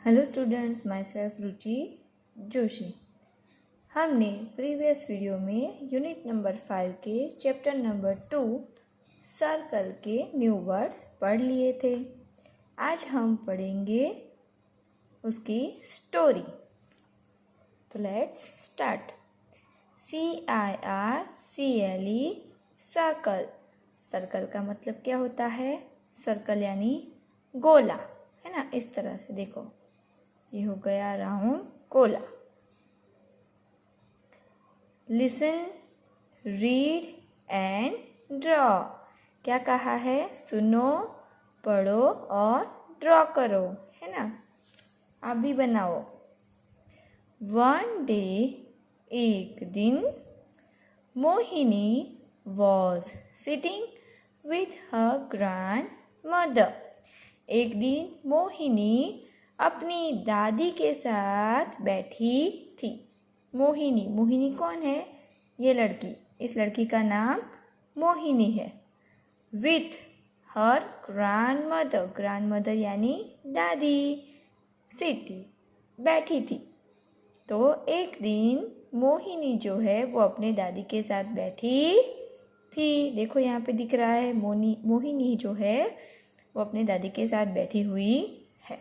Hello students, my self रुचि जोशी। हमने previous video में unit number 5 के चैप्टर नंबर 2 सर्कल के न्यू वर्ड्स पढ़ लिए थे। आज हम पढ़ेंगे उसकी स्टोरी। तो let's start. CIRCLE circle. Circle का मतलब क्या होता है? सर्कल यानी गोला, है ना। इस तरह से देखो, ये हो गया राउंड गोला। Listen, read and draw. क्या कहा है? सुनो, पढ़ो और ड्रॉ करो, है ना। आप भी बनाओ। वन डे, एक दिन, Mohini was sitting with her grand mother. एक दिन मोहिनी अपनी दादी के साथ बैठी थी। मोहिनी कौन है? ये लड़की। इस लड़की का नाम मोहिनी है। विथ हर ग्रैंड मदर यानी दादी। सिटी, बैठी थी। तो एक दिन मोहिनी जो है वो अपने दादी के साथ बैठी थी। देखो यहाँ पे दिख रहा है, मोहिनी जो है वो अपने दादी के साथ बैठी हुई है।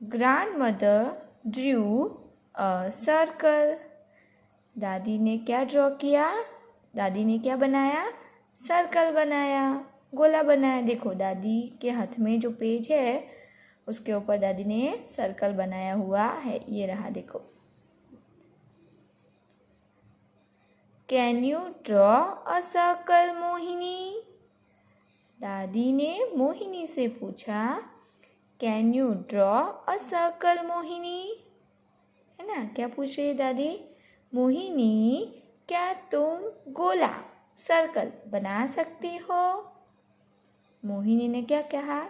Grandmother drew a circle. दादी ने क्या ड्रॉ किया? दादी ने क्या बनाया? सर्कल बनाया, गोला बनाया। देखो दादी के हाथ में जो पेज है उसके ऊपर दादी ने सर्कल बनाया हुआ है। ये रहा, देखो। Can you draw a circle Mohini? दादी ने मोहिनी से पूछा, can you draw a circle Mohini? है ना, क्या पूछ रही है दादी? मोहिनी, क्या तुम गोला, सर्कल बना सकती हो? मोहिनी ने क्या कहा?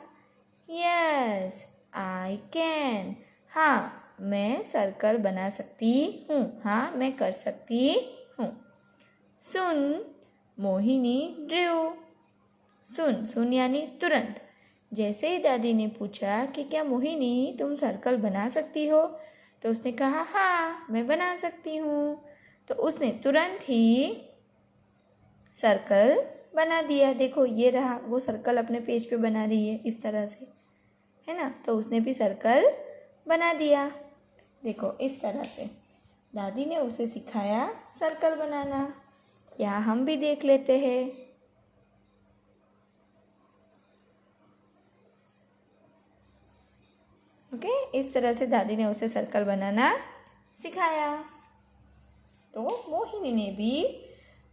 Yes I can. हाँ, मैं सर्कल बना सकती हूँ। हाँ, मैं कर सकती हूँ। सुन, मोहिनी ड्रू। सुन यानी तुरंत। जैसे ही दादी ने पूछा कि क्या मोहिनी तुम सर्कल बना सकती हो, तो उसने कहा हाँ, मैं बना सकती हूँ। तो उसने तुरंत ही सर्कल बना दिया। देखो ये रहा, वो सर्कल अपने पेज पे बना रही है इस तरह से, है ना। तो उसने भी सर्कल बना दिया। देखो इस तरह से दादी ने उसे सिखाया सर्कल बनाना। क्या हम भी देख लेते हैं? ओके, इस तरह से दादी ने उसे सर्कल बनाना सिखाया। तो मोहिनी ने भी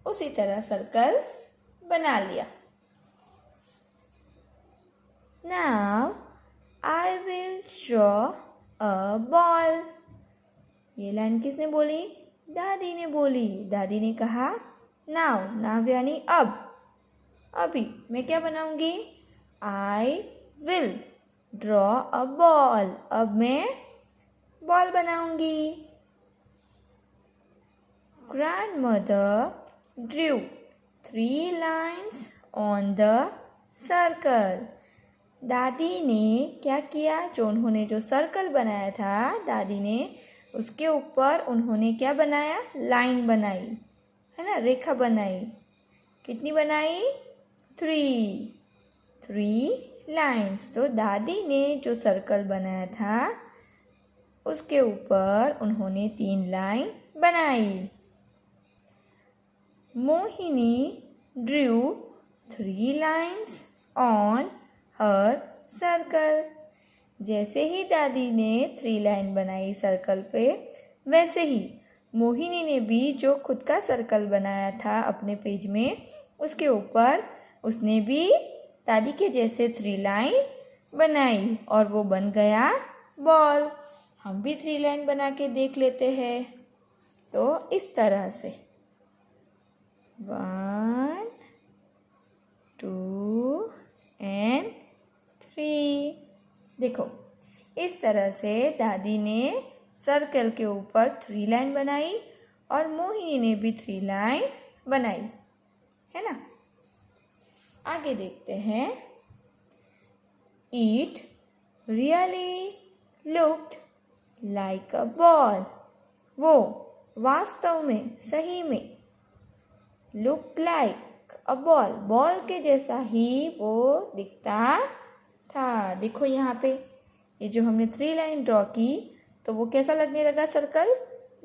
उसी तरह सर्कल बना लिया। Now I will draw a ball. ये लाइन किसने बोली? दादी ने बोली। दादी ने कहा नाउ यानी अब। अभी मैं क्या बनाऊंगी? I will draw a ball. अब मैं बॉल बनाऊंगी। Grandmother Drew 3 lines on the circle. दादी ने क्या किया? जो सर्कल बनाया था दादी ने, उसके ऊपर उन्होंने क्या बनाया? लाइन बनाई, है ना, रेखा बनाई। कितनी बनाई? 3 लाइन्स। तो दादी ने जो सर्कल बनाया था उसके ऊपर उन्होंने 3 लाइन बनाई। Mohini Drew 3 lines on her circle. जैसे ही दादी ने 3 लाइन बनाई सर्कल पे, वैसे ही मोहिनी ने भी जो खुद का सर्कल बनाया था अपने पेज में, उसके ऊपर उसने भी दादी के जैसे 3 लाइन बनाई और वो बन गया बॉल। हम भी 3 लाइन बना के देख लेते हैं। तो इस तरह से 1 2 and 3। देखो इस तरह से दादी ने सर्कल के ऊपर 3 लाइन बनाई और मोहिनी ने भी 3 लाइन बनाई, है ना। आगे देखते हैं। ईट really looked like a ball. वो वास्तव में, सही में, looked like a ball, ball के जैसा ही वो दिखता था। देखो यहाँ पे ये जो हमने 3 लाइन ड्रॉ की तो वो कैसा लगने लगा? सर्कल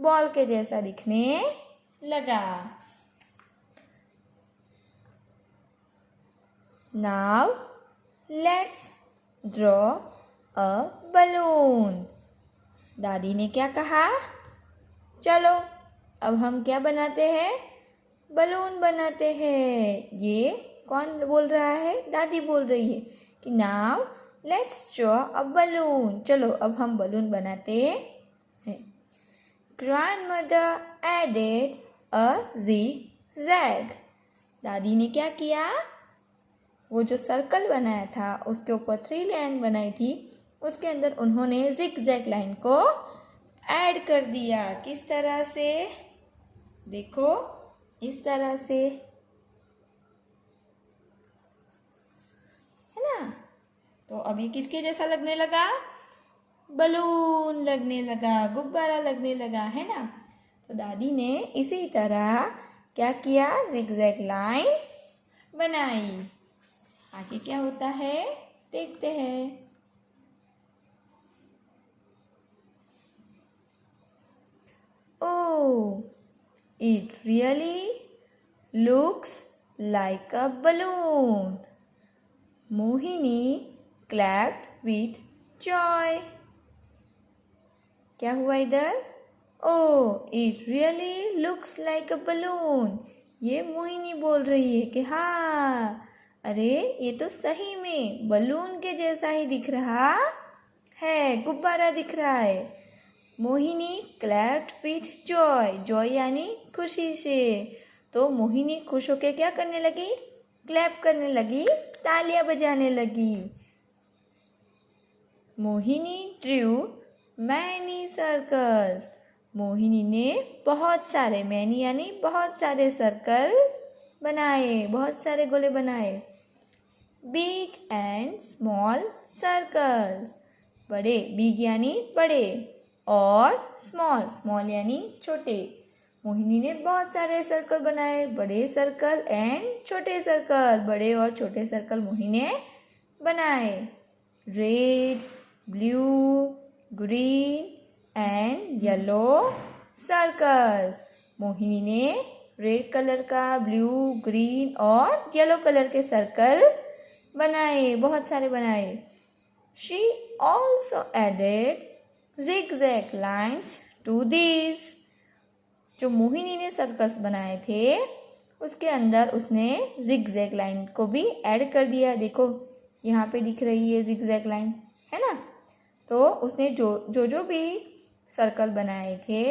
बॉल के जैसा दिखने लगा। Now let's draw a balloon. दादी ने क्या कहा? चलो अब हम क्या बनाते हैं? बलून बनाते हैं। ये कौन बोल रहा है? दादी बोल रही है कि now let's draw a balloon. चलो अब हम बलून बनाते हैं। Grandmother added a zigzag. दादी ने क्या किया? वो जो सर्कल बनाया था उसके ऊपर 3 लाइन बनाई थी, उसके अंदर उन्होंने zigzag लाइन को ऐड कर दिया। किस तरह से? देखो इस तरह से, है ना? तो अब ये किसके जैसा लगने लगा? बलून लगने लगा, गुब्बारा लगने लगा, है ना? तो दादी ने इसी तरह क्या किया? zigzag लाइन बनाई। आगे क्या होता है देखते हैं। Oh, it really looks like a balloon. Mohini clapped with joy. क्या हुआ इधर? Oh, it really looks like a balloon. ये मोहिनी बोल रही है कि हाँ, अरे ये तो सही में बलून के जैसा ही दिख रहा है, गुब्बारा दिख रहा है। Mohini clapped with Joy, Joy यानी खुशी से। तो मोहिनी खुश होकर क्या करने लगी? क्लैप करने लगी, तालियां बजाने लगी। Mohini Drew many circles. Mohini ने बहुत सारे, मैनी यानी बहुत सारे सर्कल बनाए, बहुत सारे गोले बनाए। बिग एंड स्मॉल सर्कल्स, बड़े, बिग यानी बड़े और स्मॉल, स्मॉल यानी छोटे। मोहिनी ने बहुत सारे सर्कल बनाए, बड़े सर्कल एंड छोटे सर्कल, बड़े और छोटे सर्कल मोहिनी ने बनाए। Red, blue, green and yellow circles, Mohini ने रेड कलर का, ब्लू, ग्रीन और येलो कलर के सर्कल बनाए, बहुत सारे बनाए। She also added zigzag lines to these. जो मोहिनी ने सर्कल्स बनाए थे उसके अंदर उसने zigzag लाइन को भी ऐड कर दिया। देखो यहाँ पे दिख रही है zigzag लाइन, है ना? तो उसने जो भी सर्कल बनाए थे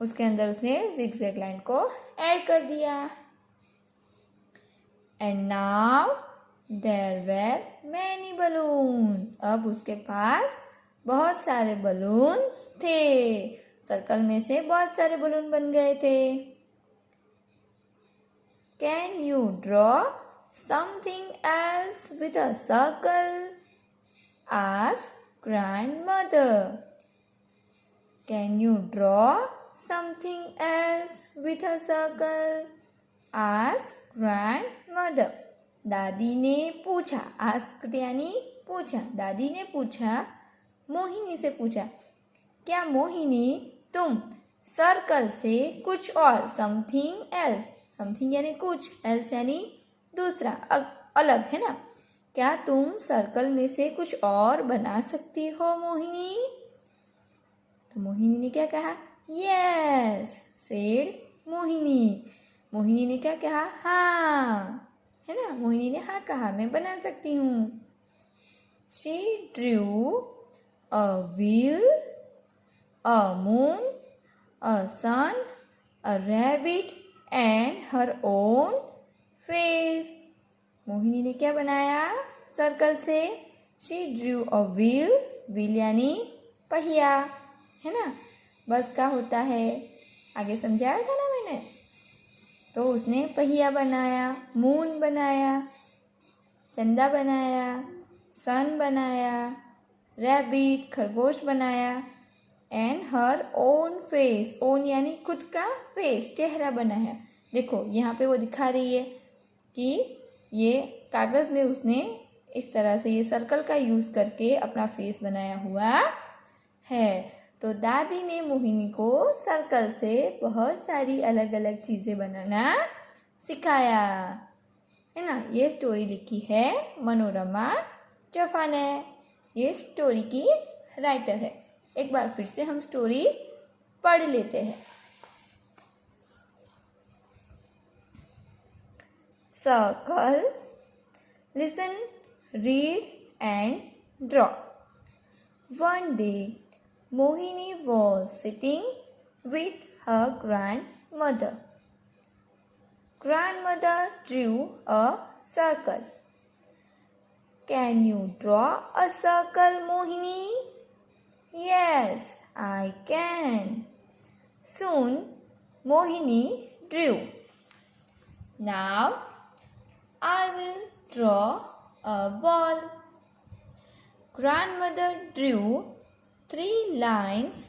उसके अंदर उसने zigzag लाइन को ऐड कर दिया। And now there were many balloons. अब उसके पास बहुत सारे बलून्स थे, सर्कल में से बहुत सारे बलून बन गए थे। Can you draw something else with a circle? Asked grandmother. Can you draw something else with a circle? Asked grandmother. दादी ने पूछा, आस्क्ड यानी पूछा, दादी ने पूछा, मोहिनी से पूछा, क्या मोहिनी तुम सर्कल से कुछ और, समथिंग एल्स, समथिंग यानी कुछ, एल्स यानी दूसरा, अलग, है ना? क्या तुम सर्कल में से कुछ और बना सकती हो मोहिनी? तो मोहिनी ने क्या कहा? Yes said Mohini. मोहिनी ने क्या कहा? हाँ, है ना? मोहिनी ने हाँ कहा, मैं बना सकती हूँ. She drew a wheel, a moon, a sun, a rabbit and her own face. Mohini ने क्या बनाया सर्कल से? She drew a wheel, wheel यानी पहिया, है ना? बस का होता है, आगे समझाया था ना मैंने. तो उसने पहिया बनाया, मून बनाया, चंदा बनाया, सन बनाया, रैबिट खरगोश बनाया and her own face, own यानी खुद का फेस, चेहरा बनाया। देखो यहाँ पे वो दिखा रही है कि ये कागज़ में उसने इस तरह से ये सर्कल का यूज़ करके अपना फेस बनाया हुआ है। तो दादी ने मोहिनी को सर्कल से बहुत सारी अलग अलग चीज़ें बनाना सिखाया, है ना। ये स्टोरी लिखी है मनोरमा जफा ने। ये स्टोरी की राइटर है। एक बार फिर से हम स्टोरी पढ़ लेते हैं। Circle, listen, read and draw. One day, Mohini was sitting with her grandmother. Grandmother drew a circle. Can you draw a circle, Mohini? Yes, I can. Soon, Mohini drew. Now, I will draw a ball. Grandmother drew 3 lines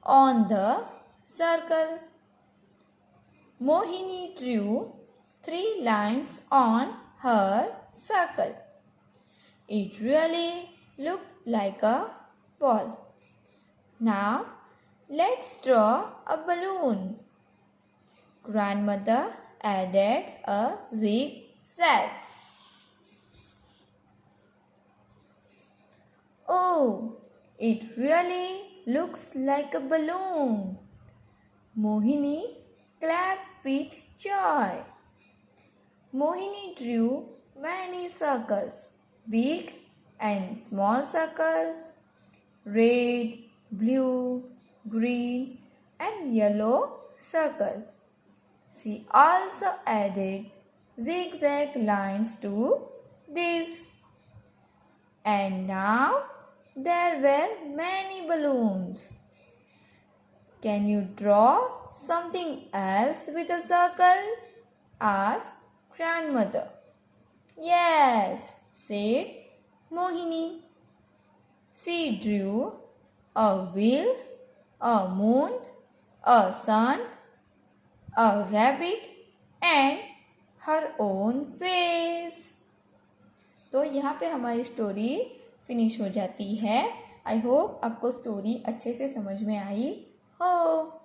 on the circle. Mohini drew 3 lines on her circle. It really looked like a ball. Now, let's draw a balloon. Grandmother added a zigzag. Oh, it really looks like a balloon. Mohini clapped with joy. Mohini drew many circles, big and small circles, red, blue, green and yellow circles. She also added zigzag lines to these. And now there were many balloons. Can you draw something else with a circle? Asked grandmother. Yes, said Mohini. She drew a wheel, a moon, a sun, a rabbit and her own face. तो यहाँ पे हमारी story finish हो जाती है। I hope आपको story अच्छे से समझ में आई हो।